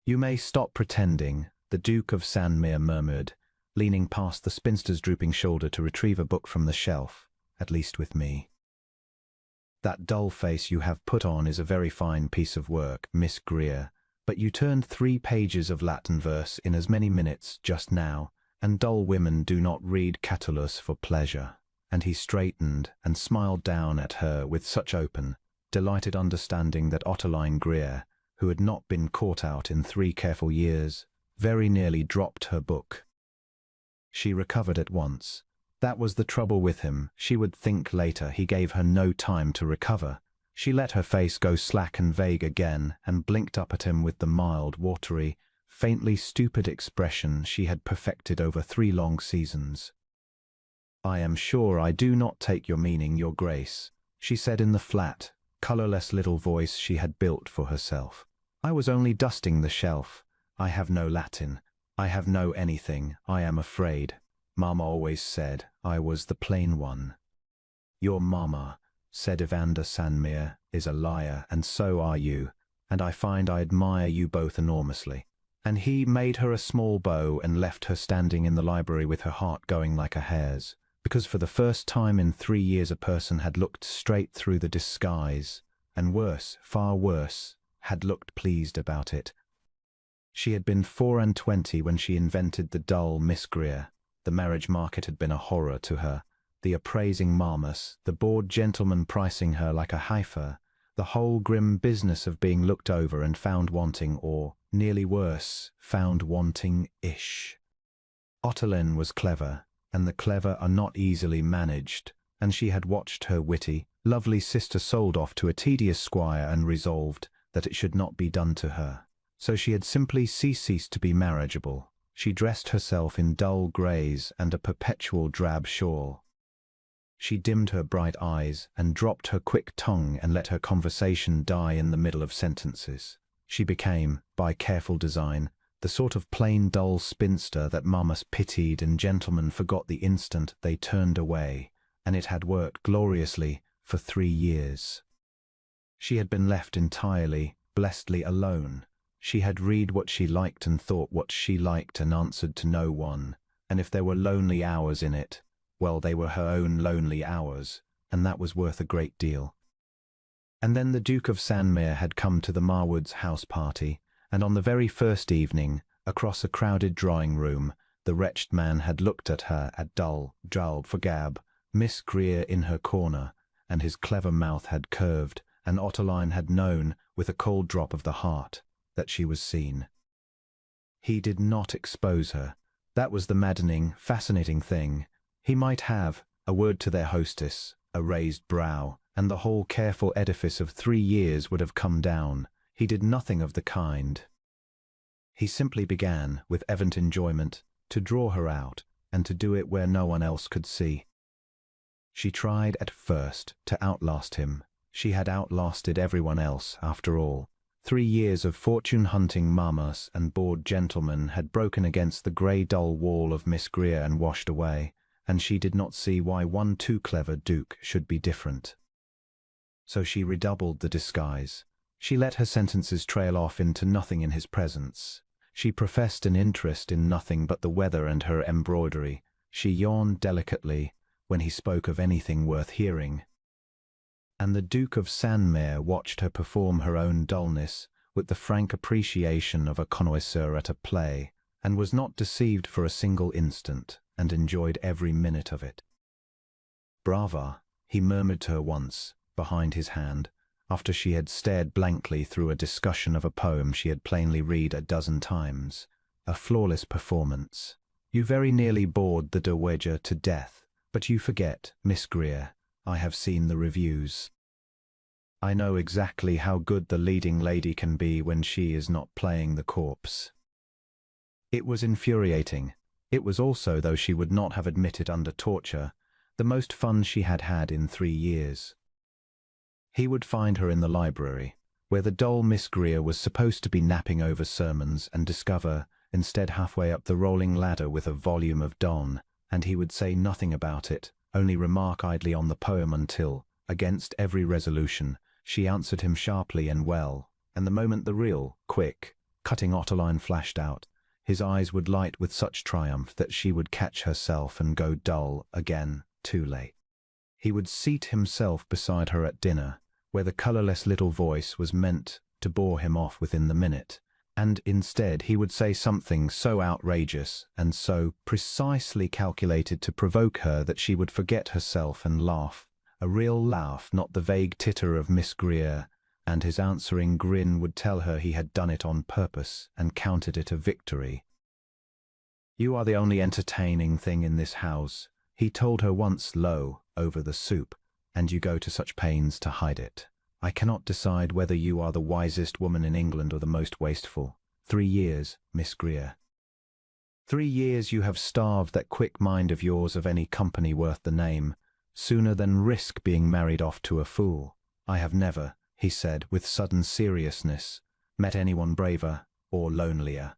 You may stop pretending, the Duke of Sandmere murmured, leaning past the spinster's drooping shoulder to retrieve a book from the shelf, at least with me. That dull face you have put on is a very fine piece of work, Miss Greer, but you turned 3 pages of Latin verse in as many minutes just now, and dull women do not read Catullus for pleasure. And he straightened and smiled down at her with such open, delighted understanding that Ottoline Greer, who had not been caught out in 3 careful years, very nearly dropped her book. She recovered at once. That was the trouble with him. She would think later. He gave her no time to recover. She let her face go slack and vague again and blinked up at him with the mild, watery, faintly stupid expression she had perfected over 3 long seasons. "I am sure I do not take your meaning, your grace," she said in the flat, colourless little voice she had built for herself. "I was only dusting the shelf. I have no Latin. I have no anything, I am afraid. Mamma always said I was the plain one." "Your mamma," said Evander Sandmere, "is a liar, and so are you, and I find I admire you both enormously." And he made her a small bow and left her standing in the library with her heart going like a hare's, because for the first time in 3 years a person had looked straight through the disguise, and worse, far worse, had looked pleased about it. She had been 24 when she invented the dull Miss Greer. The marriage market had been a horror to her. The appraising marmots, the bored gentleman pricing her like a heifer, the whole grim business of being looked over and found wanting, or, nearly worse, found wanting-ish. Ottoline was clever, and the clever are not easily managed, and she had watched her witty, lovely sister sold off to a tedious squire and resolved that it should not be done to her. So she had simply ceased to be marriageable. She dressed herself in dull greys and a perpetual drab shawl. She dimmed her bright eyes and dropped her quick tongue and let her conversation die in the middle of sentences. She became, by careful design, the sort of plain dull spinster that mammas pitied and gentlemen forgot the instant they turned away, and it had worked gloriously for 3 years. She had been left entirely, blessedly alone. She had read what she liked and thought what she liked and answered to no one, and if there were lonely hours in it, well, they were her own lonely hours, and that was worth a great deal. And then the Duke of Sandmere had come to the Marwoods' house party, and on the very first evening, across a crowded drawing-room, the wretched man had looked at her at dull, Gab, Miss Greer in her corner, and his clever mouth had curved, and Ottoline had known, with a cold drop of the heart, that she was seen. He did not expose her. That was the maddening, fascinating thing. He might have a word to their hostess, a raised brow, and the whole careful edifice of 3 years would have come down. He did nothing of the kind. He simply began, with evident enjoyment, to draw her out, and to do it where no one else could see. She tried at first to outlast him. She had outlasted everyone else, after all. 3 years of fortune-hunting mammas and bored gentlemen had broken against the grey dull wall of Miss Greer and washed away, and she did not see why one too clever duke should be different. So she redoubled the disguise. She let her sentences trail off into nothing in his presence. She professed an interest in nothing but the weather and her embroidery. She yawned delicately when he spoke of anything worth hearing. And the Duke of Sandmere watched her perform her own dullness with the frank appreciation of a connoisseur at a play, and was not deceived for a single instant, and enjoyed every minute of it. "Brava," he murmured to her once, behind his hand, after she had stared blankly through a discussion of a poem she had plainly read a dozen times. "A flawless performance. You very nearly bored the dowager to death, but you forget, Miss Greer, I have seen the reviews. I know exactly how good the leading lady can be when she is not playing the corpse." It was infuriating. It was also, though she would not have admitted under torture, the most fun she had had in 3 years. He would find her in the library, where the dull Miss Greer was supposed to be napping over sermons, and discover, instead, halfway up the rolling ladder with a volume of Donne, and he would say nothing about it, only remark idly on the poem until, against every resolution, she answered him sharply and well, and the moment the real, quick, cutting Ottoline flashed out. His eyes would light with such triumph that she would catch herself and go dull again, too late. He would seat himself beside her at dinner, where the colourless little voice was meant to bore him off within the minute, and instead he would say something so outrageous and so precisely calculated to provoke her that she would forget herself and laugh, a real laugh, not the vague titter of Miss Greer, and his answering grin would tell her he had done it on purpose and counted it a victory. "You are the only entertaining thing in this house," he told her once low over the soup, "and you go to such pains to hide it. I cannot decide whether you are the wisest woman in England or the most wasteful. 3 years, Miss Greer. 3 years you have starved that quick mind of yours of any company worth the name, sooner than risk being married off to a fool. I have never," he said with sudden seriousness, "met anyone braver or lonelier."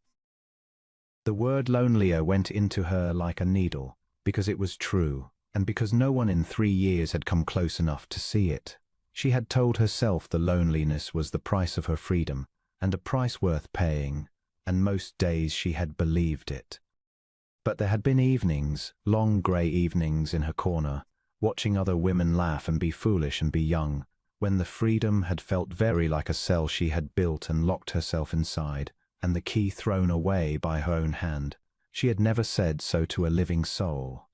The word lonelier went into her like a needle, because it was true, and because no one in 3 years had come close enough to see it. She had told herself the loneliness was the price of her freedom, and a price worth paying, and most days she had believed it. But there had been evenings, long grey evenings in her corner, watching other women laugh and be foolish and be young, when the freedom had felt very like a cell she had built and locked herself inside, and the key thrown away by her own hand. She had never said so to a living soul.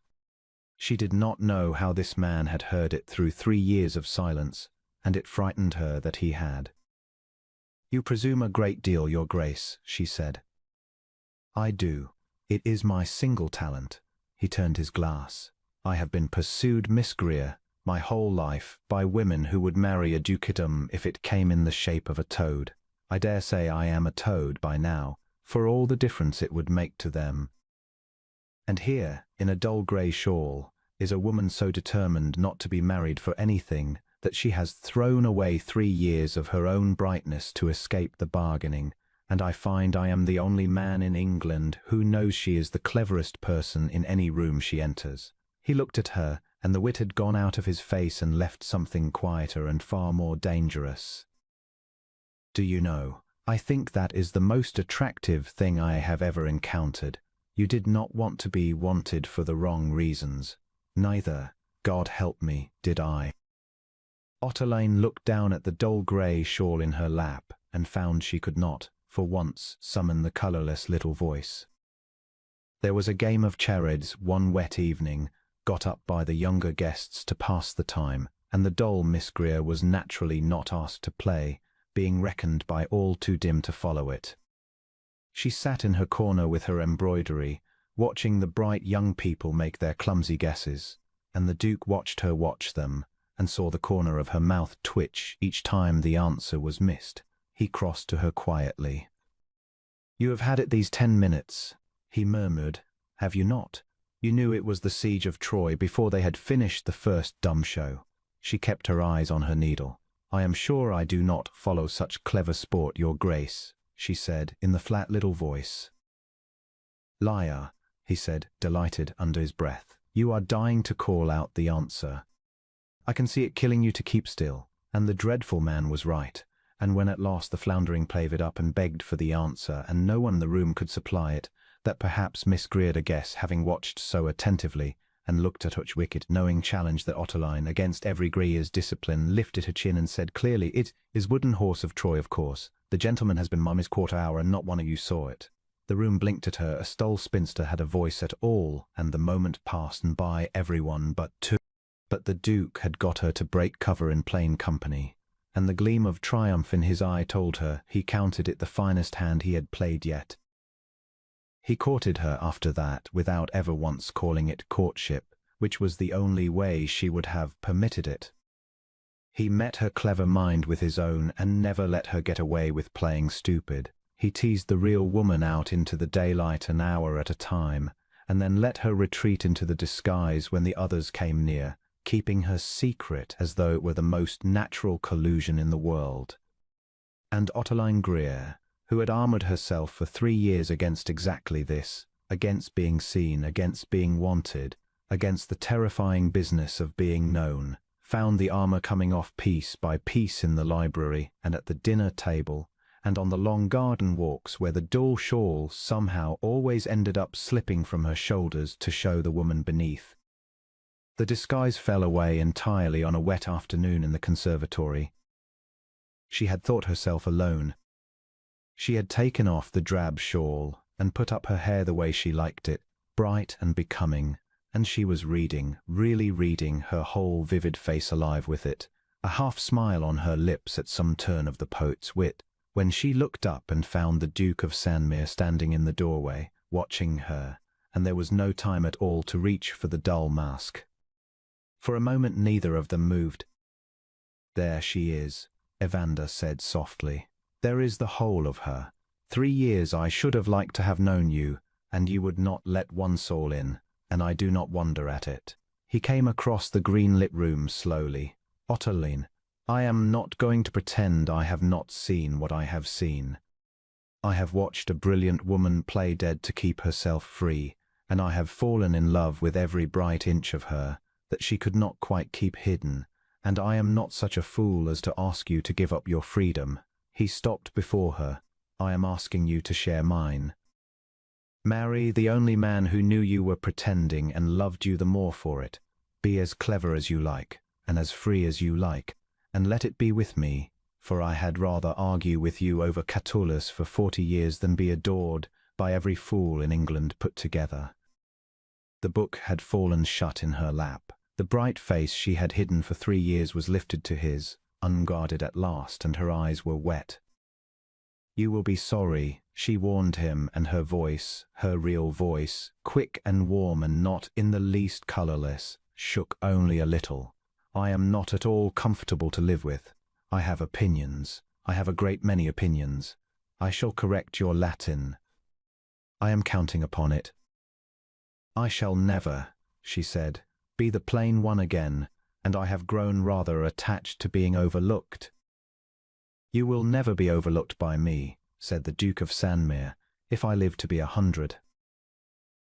She did not know how this man had heard it through 3 years of silence, and it frightened her that he had. "You presume a great deal, Your Grace," she said. "I do. It is my single talent." He turned his glass. "I have been pursued, Miss Greer, my whole life, by women who would marry a dukedom if it came in the shape of a toad. I dare say I am a toad by now, for all the difference it would make to them. And here, in a dull grey shawl, is a woman so determined not to be married for anything that she has thrown away 3 years of her own brightness to escape the bargaining, and I find I am the only man in England who knows she is the cleverest person in any room she enters." He looked at her, and the wit had gone out of his face and left something quieter and far more dangerous. "Do you know, I think that is the most attractive thing I have ever encountered. You did not want to be wanted for the wrong reasons. Neither, God help me, did I." Ottoline looked down at the dull grey shawl in her lap and found she could not, for once, summon the colourless little voice. There was a game of charades one wet evening, got up by the younger guests to pass the time, and the dull Miss Greer was naturally not asked to play, being reckoned by all too dim to follow it. She sat in her corner with her embroidery, watching the bright young people make their clumsy guesses, and the Duke watched her watch them, and saw the corner of her mouth twitch each time the answer was missed. He crossed to her quietly. "You have had it these 10 minutes, he murmured, "have you not? You knew it was the siege of Troy before they had finished the first dumb show." She kept her eyes on her needle. "I am sure I do not follow such clever sport, Your Grace," she said in the flat little voice. "Liar," he said, delighted under his breath. "You are dying to call out the answer. I can see it killing you to keep still." And the dreadful man was right. And when at last the floundering played up and begged for the answer, and no one in the room could supply it, that perhaps Miss Greer to guess, having watched so attentively, and looked at such wicked, knowing challenge that Ottoline, against every Greer's discipline, lifted her chin and said clearly, "It is wooden horse of Troy, of course. The gentleman has been mummy's quarter hour, and not one of you saw it." The room blinked at her. A stole spinster had a voice at all, and the moment passed and by everyone but two. But the Duke had got her to break cover in plain company, and the gleam of triumph in his eye told her he counted it the finest hand he had played yet. He courted her after that without ever once calling it courtship, which was the only way she would have permitted it. He met her clever mind with his own and never let her get away with playing stupid. He teased the real woman out into the daylight an hour at a time, and then let her retreat into the disguise when the others came near, keeping her secret as though it were the most natural collusion in the world. And Ottoline Greer, who had armoured herself for 3 years against exactly this, against being seen, against being wanted, against the terrifying business of being known, found the armour coming off piece by piece in the library and at the dinner table, and on the long garden walks where the dull shawl somehow always ended up slipping from her shoulders to show the woman beneath. The disguise fell away entirely on a wet afternoon in the conservatory. She had thought herself alone. She had taken off the drab shawl and put up her hair the way she liked it, bright and becoming, and she was reading, really reading, her whole vivid face alive with it, a half-smile on her lips at some turn of the poet's wit, when she looked up and found the Duke of Sandmere standing in the doorway, watching her, and there was no time at all to reach for the dull mask. For a moment neither of them moved. "There she is," Evander said softly. "There is the whole of her. 3 years I should have liked to have known you, and you would not let one soul in, and I do not wonder at it." He came across the green-lit room slowly. "Ottoline, I am not going to pretend I have not seen what I have seen. I have watched a brilliant woman play dead to keep herself free, and I have fallen in love with every bright inch of her that she could not quite keep hidden, and I am not such a fool as to ask you to give up your freedom." He stopped before her. "I am asking you to share mine. Marry the only man who knew you were pretending and loved you the more for it. Be as clever as you like, and as free as you like, and let it be with me, for I had rather argue with you over Catullus for 40 years than be adored by every fool in England put together." The book had fallen shut in her lap. The bright face she had hidden for 3 years was lifted to his, unguarded at last, and her eyes were wet. "You will be sorry," she warned him, and her voice, her real voice, quick and warm and not in the least colorless, shook only a little. "I am not at all comfortable to live with. I have opinions. I have a great many opinions. I shall correct your Latin. I am counting upon it." "I shall never," she said, "be the plain one again, and I have grown rather attached to being overlooked." "You will never be overlooked by me," said the Duke of Sandmere, "if I live to be 100.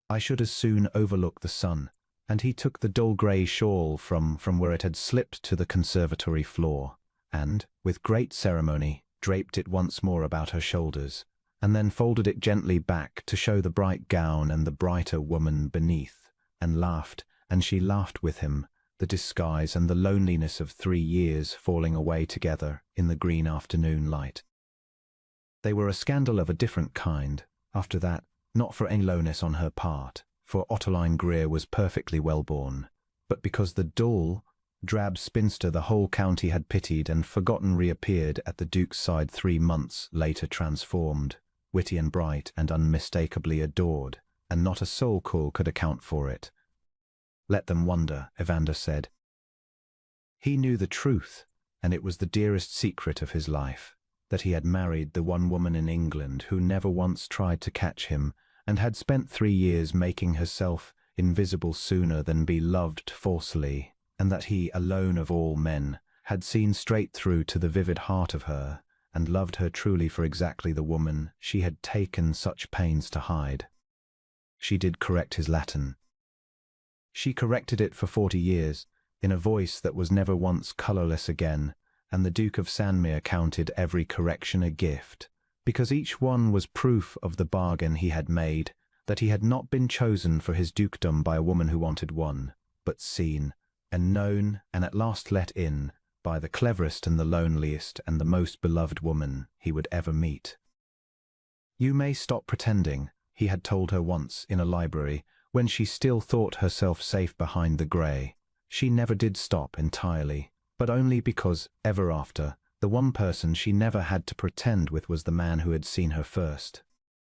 I should as soon overlook the sun," and he took the dull grey shawl from where it had slipped to the conservatory floor, and, with great ceremony, draped it once more about her shoulders, and then folded it gently back to show the bright gown and the brighter woman beneath, and laughed, and she laughed with him, the disguise and the loneliness of 3 years falling away together in the green afternoon light. They were a scandal of a different kind, after that, not for any lowness on her part, for Ottoline Greer was perfectly well-born, but because the dull, drab spinster the whole county had pitied and forgotten reappeared at the Duke's side 3 months later transformed, witty and bright and unmistakably adored, and not a soul-call could account for it. "Let them wonder," Evander said. He knew the truth, and it was the dearest secret of his life, that he had married the one woman in England who never once tried to catch him, and had spent 3 years making herself invisible sooner than be loved falsely, and that he, alone of all men, had seen straight through to the vivid heart of her, and loved her truly for exactly the woman she had taken such pains to hide. She did correct his Latin. She corrected it for 40 years, in a voice that was never once colourless again, and the Duke of Sandmere counted every correction a gift, because each one was proof of the bargain he had made, that he had not been chosen for his dukedom by a woman who wanted one, but seen, and known, and at last let in, by the cleverest and the loneliest and the most beloved woman he would ever meet. "You may stop pretending," he had told her once in a library, when she still thought herself safe behind the grey. She never did stop entirely, but only because, ever after, the one person she never had to pretend with was the man who had seen her first.